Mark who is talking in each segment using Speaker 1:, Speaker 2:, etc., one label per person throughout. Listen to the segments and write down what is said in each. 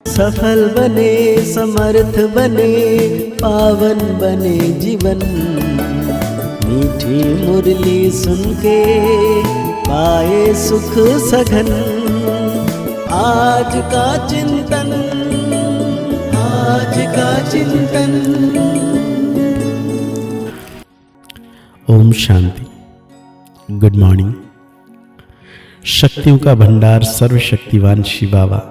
Speaker 1: सफल बने, समर्थ बने, पावन बने जीवन। मीठी मुरली सुन के पाए सुख सघन। आज का चिंतन, आज का चिंतन।
Speaker 2: ओम शांति। Good morning. शक्तियों का भंडार सर्वशक्तिवान शिव बाबा,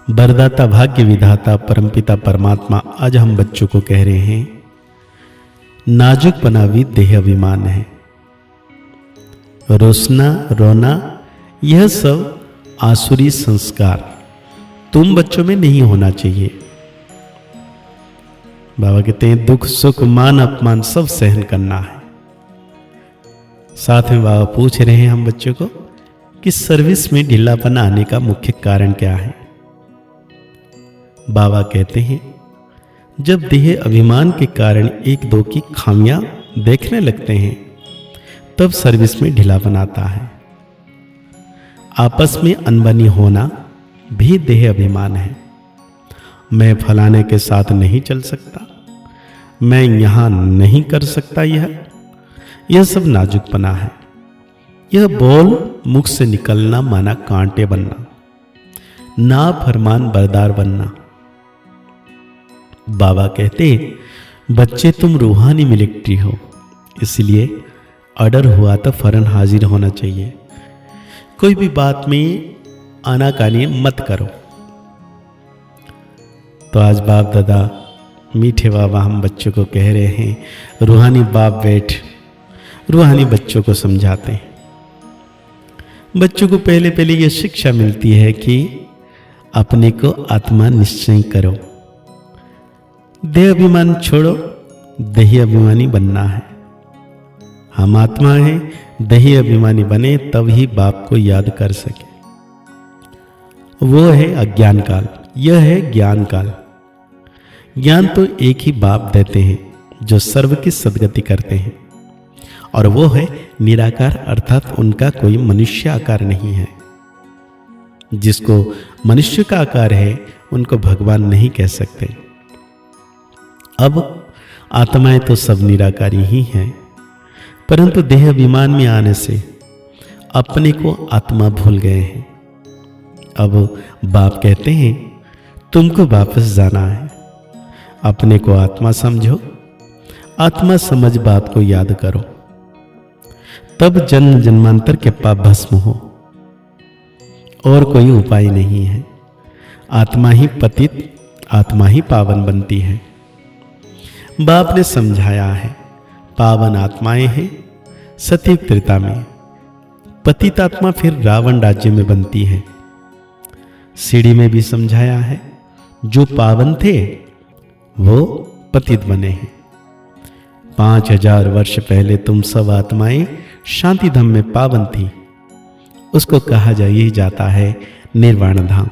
Speaker 2: वरदाता भाग्य विधाता परमपिता परमात्मा आज हम बच्चों को कह रहे हैं, नाजुक बना भी देह अभिमान है। रोसना रोना यह सब आसुरी संस्कार तुम बच्चों में नहीं होना चाहिए। बाबा कहते हैं दुख सुख मान अपमान सब सहन करना है। साथ में बाबा पूछ रहे हैं हम बच्चों को कि सर्विस में ढीलापन आने का मुख्य कारण क्या है। बाबा कहते हैं जब देह अभिमान के कारण एक दो की खामियां देखने लगते हैं तब सर्विस में ढीलापन आता है। आपस में अनबनी होना भी देह अभिमान है। मैं फलाने के साथ नहीं चल सकता, मैं यहां नहीं कर सकता, यह सब नाजुकपना है। यह बोल मुख से निकलना माना कांटे बनना, ना फरमान बरदार बनना। बाबा कहते हैं बच्चे तुम रूहानी मिलिट्री हो, इसलिए ऑर्डर हुआ तो फौरन हाजिर होना चाहिए। कोई भी बात में आनाकानी मत करो। तो आज बाप दादा मीठे बाबा हम बच्चों को कह रहे हैं रूहानी बाप बैठ रूहानी बच्चों को समझाते हैं। बच्चों को पहले पहले यह शिक्षा मिलती है कि अपने को आत्मा निश्चय करो, देह अभिमान छोड़ो, देही अभिमानी बनना है। हम आत्मा हैं, देही अभिमानी बने तब ही बाप को याद कर सके। वो है अज्ञान काल, यह है ज्ञान काल। ज्ञान तो एक ही बाप देते हैं जो सर्व की सद्गति करते हैं, और वो है निराकार, अर्थात उनका कोई मनुष्य आकार नहीं है। जिसको मनुष्य का आकार है उनको भगवान नहीं कह सकते। अब आत्माएं तो सब निराकारी ही हैं, परंतु देह अभिमान में आने से अपने को आत्मा भूल गए हैं। अब बाप कहते हैं तुमको वापस जाना है, अपने को आत्मा समझो, आत्मा समझ बात को याद करो, तब जन्म जन्मांतर के पाप भस्म हो। और कोई उपाय नहीं है। आत्मा ही पतित, आत्मा ही पावन बनती है। बाप ने समझाया है पावन आत्माएं हैं सतयुग त्रेता में, पतित आत्मा फिर रावण राज्य में बनती है। सीढ़ी में भी समझाया है जो पावन थे वो पतित बने हैं। 5000 वर्ष पहले तुम सब आत्माएं शांति धाम में पावन थी, उसको कहा यही जाता है निर्वाण धाम।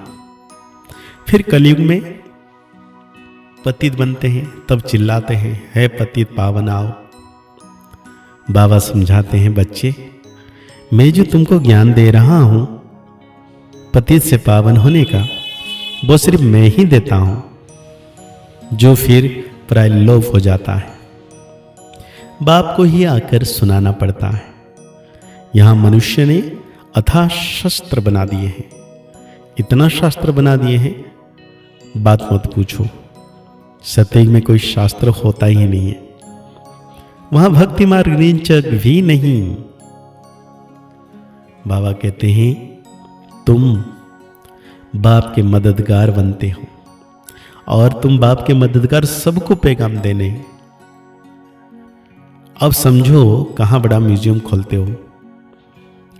Speaker 2: फिर कलयुग में पतित बनते हैं, तब चिल्लाते हैं है पतित पावन आओ। बाबा समझाते हैं बच्चे मैं जो तुमको ज्ञान दे रहा हूं पतित से पावन होने का, वो सिर्फ मैं ही देता हूं, जो फिर प्रायलोप हो जाता है। बाप को ही आकर सुनाना पड़ता है। यहां मनुष्य ने अथाह शस्त्र बना दिए हैं, इतना शास्त्र बना दिए हैं बात मत पूछो। सतयुग में कोई शास्त्र होता ही नहीं है, वहां भक्ति मार्ग निंचक भी नहीं। बाबा कहते हैं तुम बाप के मददगार बनते हो, और तुम बाप के मददगार सबको पैगाम देने। अब समझो कहां बड़ा म्यूजियम खोलते हो।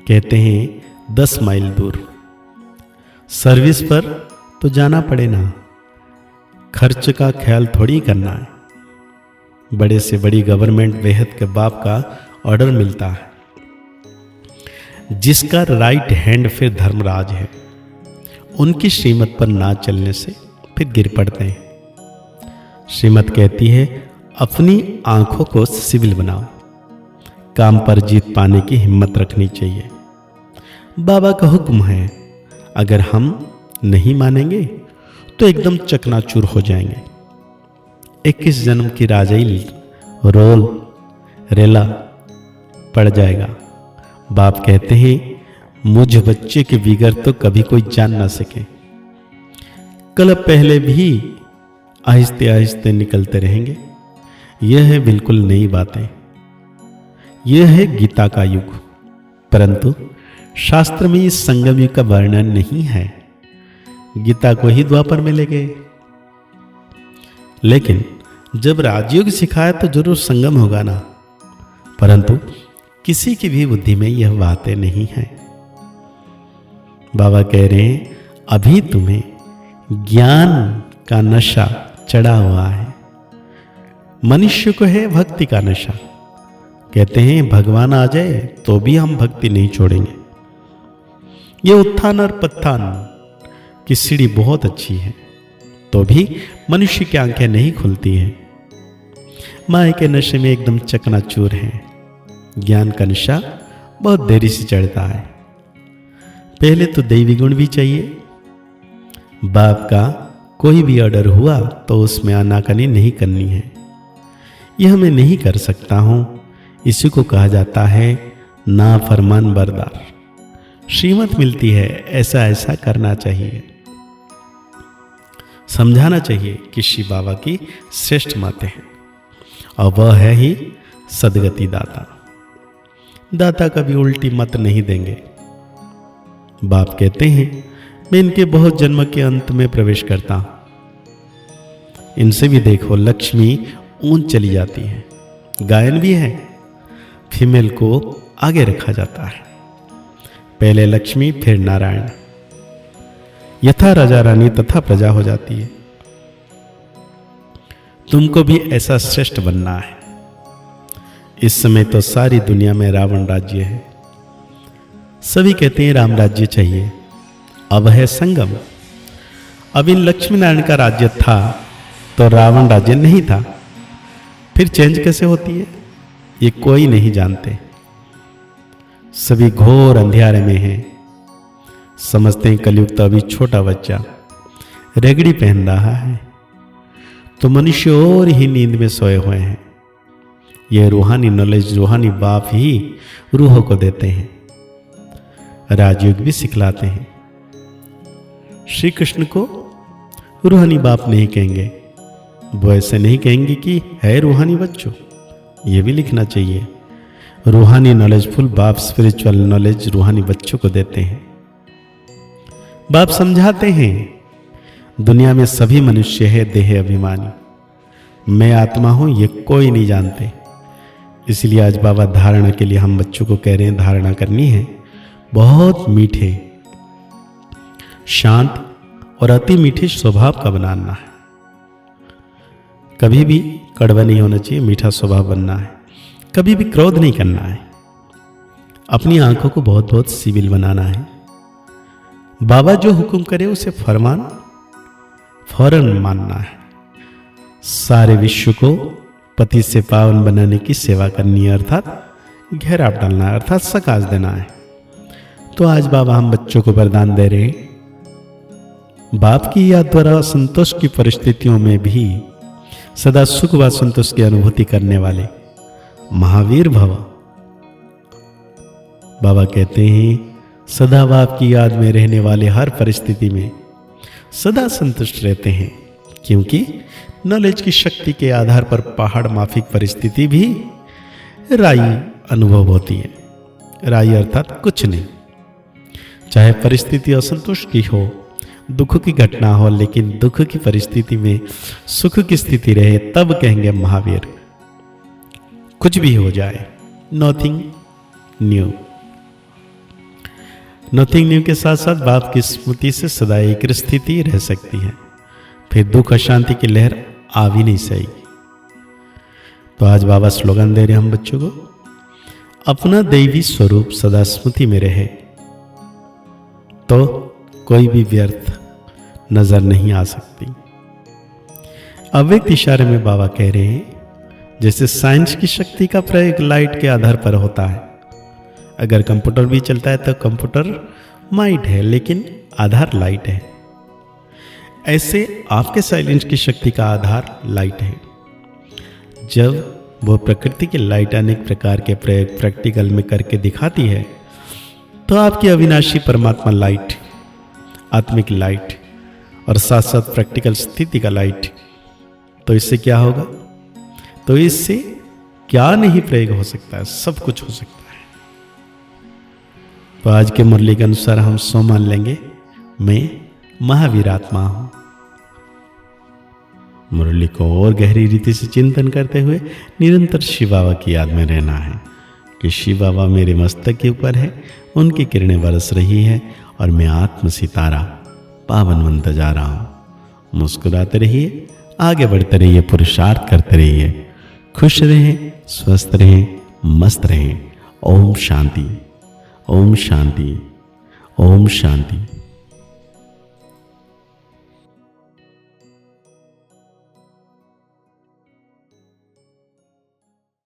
Speaker 2: कहते हैं 10 माइल दूर। सर्विस पर तो जाना पड़े ना, खर्च का ख्याल थोड़ी करना है। बड़े से बड़ी गवर्नमेंट बेहद के बाप का ऑर्डर मिलता है, जिसका राइट हैंड फिर धर्मराज है। उनकी श्रीमत पर ना चलने से फिर गिर पड़ते हैं। श्रीमत कहती है अपनी आंखों को सिविल बनाओ, काम पर जीत पाने की हिम्मत रखनी चाहिए। बाबा का हुक्म है, अगर हम नहीं मानेंगे तो एकदम चकनाचूर हो जाएंगे। 21 जन्म की राजाई रोल रेला पड़ जाएगा। बाप कहते हैं मुझ बच्चे के बिगड़ तो कभी कोई जान ना सके। कल पहले भी आहिस्ते आहिस्ते निकलते रहेंगे। यह है बिल्कुल नई बातें। यह है गीता का युग, परंतु शास्त्र में इस संगम युग का वर्णन नहीं है। गीता को ही द्वापर में ले गए, लेकिन जब राजयोग सिखाया तो जरूर संगम होगा ना। परंतु किसी की भी बुद्धि में यह बातें नहीं है। बाबा कह रहे हैं अभी तुम्हें ज्ञान का नशा चढ़ा हुआ है। मनुष्य को है भक्ति का नशा। कहते हैं भगवान आ जाए तो भी हम भक्ति नहीं छोड़ेंगे। ये उत्थान और पत्थान की सीढ़ी बहुत अच्छी है, तो भी मनुष्य की आंखें नहीं खुलती हैं। माया के नशे में एकदम चकनाचूर है। ज्ञान का नशा बहुत देरी से चढ़ता है। पहले तो दैवी गुण भी चाहिए। बाप का कोई भी ऑर्डर हुआ तो उसमें आनाकानी नहीं करनी है। यह मैं नहीं कर सकता हूं, इसी को कहा जाता है ना फरमान बरदार। श्रीमत मिलती है, ऐसा ऐसा करना चाहिए। समझाना चाहिए कि शिव बाबा की श्रेष्ठ माते हैं और वह है ही सदगति दाता। दाता कभी उल्टी मत नहीं देंगे। बाप कहते हैं मैं इनके बहुत जन्म के अंत में प्रवेश करता हूं। इनसे भी देखो लक्ष्मी ऊंच चली जाती है। गायन भी है, फीमेल को आगे रखा जाता है। पहले लक्ष्मी फिर नारायण। यथा राजा रानी तथा प्रजा हो जाती है। तुमको भी ऐसा श्रेष्ठ बनना है। इस समय तो सारी दुनिया में रावण राज्य है। सभी कहते हैं राम राज्य चाहिए। अब है संगम। अब इन लक्ष्मी नारायण का राज्य था तो रावण राज्य नहीं था। फिर चेंज कैसे होती है ये कोई नहीं जानते। सभी घोर अंधियारे में हैं। समझते हैं कलयुग तो अभी छोटा बच्चा रेगड़ी पहन रहा है, तो मनुष्य और ही नींद में सोए हुए हैं। यह रूहानी नॉलेज रूहानी बाप ही रूहों को देते हैं। राजयोग भी सिखलाते हैं। श्री कृष्ण को रूहानी बाप नहीं कहेंगे। वो ऐसे नहीं कहेंगे कि है रूहानी बच्चों। ये भी लिखना चाहिए। रूहानी नॉलेजफुल बाप स्पिरिचुअल नॉलेज रूहानी बच्चों को देते हैं। बाप समझाते हैं दुनिया में सभी मनुष्य है देह अभिमानी। मैं आत्मा हूं ये कोई नहीं जानते। इसलिए आज बाबा धारणा के लिए हम बच्चों को कह रहे हैं धारणा करनी है। बहुत मीठे शांत और अति मीठे स्वभाव का बनाना है। कभी भी कड़वा नहीं होना चाहिए, मीठा स्वभाव बनना है। कभी भी क्रोध नहीं करना है। अपनी आंखों को बहुत बहुत सिविल बनाना है। बाबा जो हुक्म करे उसे फरमान फौरन मानना है। सारे विश्व को पति से पावन बनाने की सेवा करनी है, अर्थात घेराव डालना है, अर्थात सकाश देना है। तो आज बाबा हम बच्चों को वरदान दे रहे हैं। बाप की याद द्वारा संतोष की परिस्थितियों में भी सदा सुख व संतोष की अनुभूति करने वाले महावीर भव। बाबा कहते हैं सदा बाप की याद में रहने वाले हर परिस्थिति में सदा संतुष्ट रहते हैं, क्योंकि नॉलेज की शक्ति के आधार पर पहाड़ माफिक परिस्थिति भी राई अनुभव होती है। राई अर्थात कुछ नहीं। चाहे परिस्थिति असंतुष्ट की हो, दुख की घटना हो, लेकिन दुख की परिस्थिति में सुख की स्थिति रहे तब कहेंगे महावीर। कुछ भी हो जाए, नथिंग न्यू। नथिंग न्यू के साथ साथ बाप की स्मृति से सदा एक स्थिति रह सकती है। फिर दुख अशांति की लहर आ भी नहीं सकेगी। तो आज बाबा स्लोगन दे रहे हम बच्चों को, अपना दैवी स्वरूप सदा स्मृति में रहे तो कोई भी व्यर्थ नजर नहीं आ सकती। अव्यक्त इशारे में बाबा कह रहे हैं जैसे साइंस की शक्ति का प्रयोग लाइट के आधार पर होता है। अगर कंप्यूटर भी चलता है तो कंप्यूटर माइट है, लेकिन आधार लाइट है। ऐसे आपके साइलेंस की शक्ति का आधार लाइट है। जब वह प्रकृति की लाइट अनेक प्रकार के प्रयोग प्रैक्टिकल में करके दिखाती है, तो आपकी अविनाशी परमात्मा लाइट, आत्मिक लाइट और साथ साथ प्रैक्टिकल स्थिति का लाइट, तो इससे क्या होगा? तो इससे क्या नहीं प्रयोग हो सकता है, सब कुछ हो सकता है। तो आज के मुरली के अनुसार हम सो मान लेंगे, मैं महावीर आत्मा हूं। मुरली को और गहरी रीति से चिंतन करते हुए निरंतर शिव बाबा की याद में रहना है कि शिव बाबा मेरे मस्तक के ऊपर है, उनकी किरणें बरस रही है और मैं आत्म सितारा पावन बनता जा रहा हूं। मुस्कुराते रहिए, आगे बढ़ते रहिए, पुरुषार्थ करते रहिए, खुश रहें, स्वस्थ रहें, मस्त रहें। ओम शांति, ओम शांति, ओम शांति।